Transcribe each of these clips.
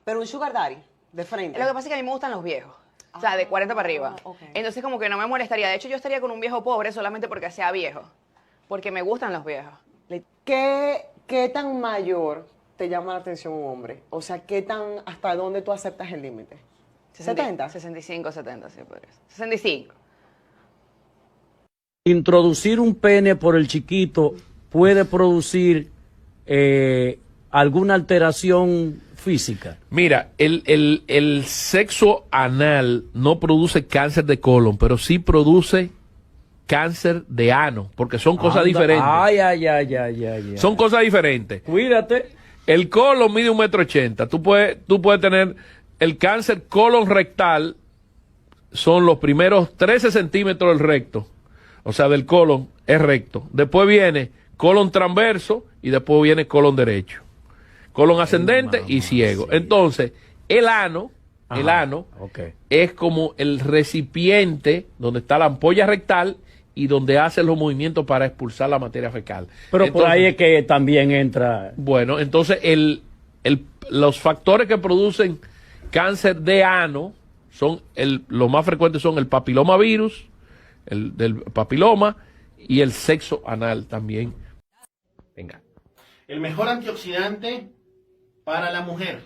Pero un sugar daddy, de frente. Lo que pasa es que a mí me gustan los viejos. O sea, de 40 para arriba. Okay. Entonces como que no me molestaría. De hecho, yo estaría con un viejo pobre solamente porque sea viejo. Porque me gustan los viejos. ¿Qué tan mayor te llama la atención un hombre? O sea, ¿hasta dónde tú aceptas el límite? 70. 65, 70, sí, podría ser. 65. Introducir un pene por el chiquito puede producir alguna alteración física. Mira, el sexo anal no produce cáncer de colon, pero sí produce cáncer de ano, porque son cosas diferentes. Ay. Son cosas diferentes. Cuídate. El colon mide 1,80 m. Tú puedes tener el cáncer colon rectal, son los primeros 13 centímetros del recto, o sea, del colon es recto. Después viene colon transverso y después viene colon derecho. Colon ascendente y ciego. Sí. Entonces, el ano okay, es como el recipiente donde está la ampolla rectal y donde hace los movimientos para expulsar la materia fecal. pero Entonces, por ahí es que también entra. bueno, entonces los factores que producen cáncer de ano son los más frecuentes son el papilomavirus, el del papiloma y el sexo anal también. Venga. El mejor antioxidante para la mujer.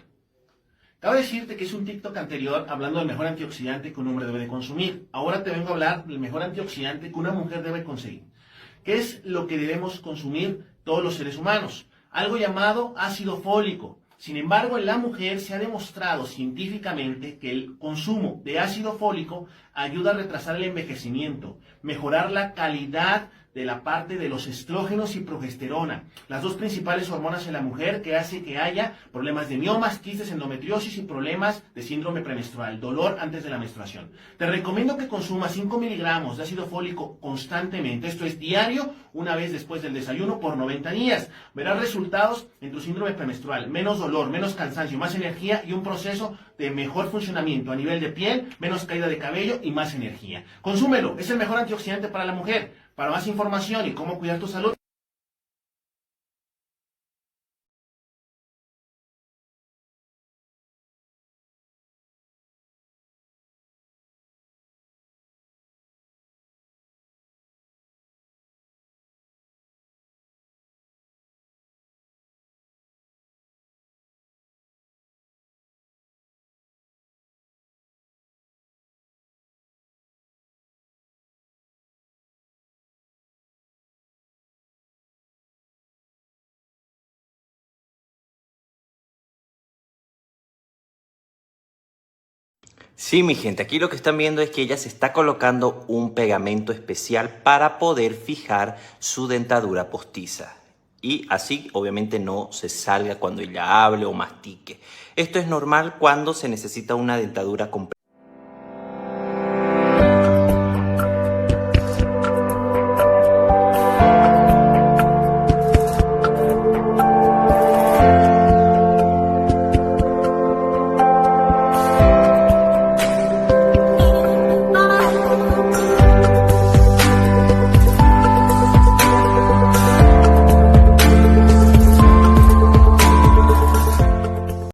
Cabe decirte que es un TikTok anterior hablando del mejor antioxidante que un hombre debe de consumir. Ahora te vengo a hablar del mejor antioxidante que una mujer debe conseguir. ¿Qué es lo que debemos consumir todos los seres humanos? Algo llamado ácido fólico. Sin embargo, en la mujer se ha demostrado científicamente que el consumo de ácido fólico ayuda a retrasar el envejecimiento, mejorar la calidad de la parte de los estrógenos y progesterona, las dos principales hormonas en la mujer que hace que haya problemas de miomas, quistes, endometriosis y problemas de síndrome premenstrual, dolor antes de la menstruación. Te recomiendo que consumas 5 miligramos de ácido fólico constantemente, esto es diario, una vez después del desayuno por 90 días. Verás resultados en tu síndrome premenstrual, menos dolor, menos cansancio, más energía y un proceso de mejor funcionamiento a nivel de piel, menos caída de cabello y más energía. Consúmelo, es el mejor antioxidante para la mujer. Para más información y cómo cuidar tu salud, Sí, mi gente, aquí lo que están viendo es que ella se está colocando un pegamento especial para poder fijar su dentadura postiza. Y así, obviamente, no se salga cuando ella hable o mastique. Esto es normal cuando se necesita una dentadura completa.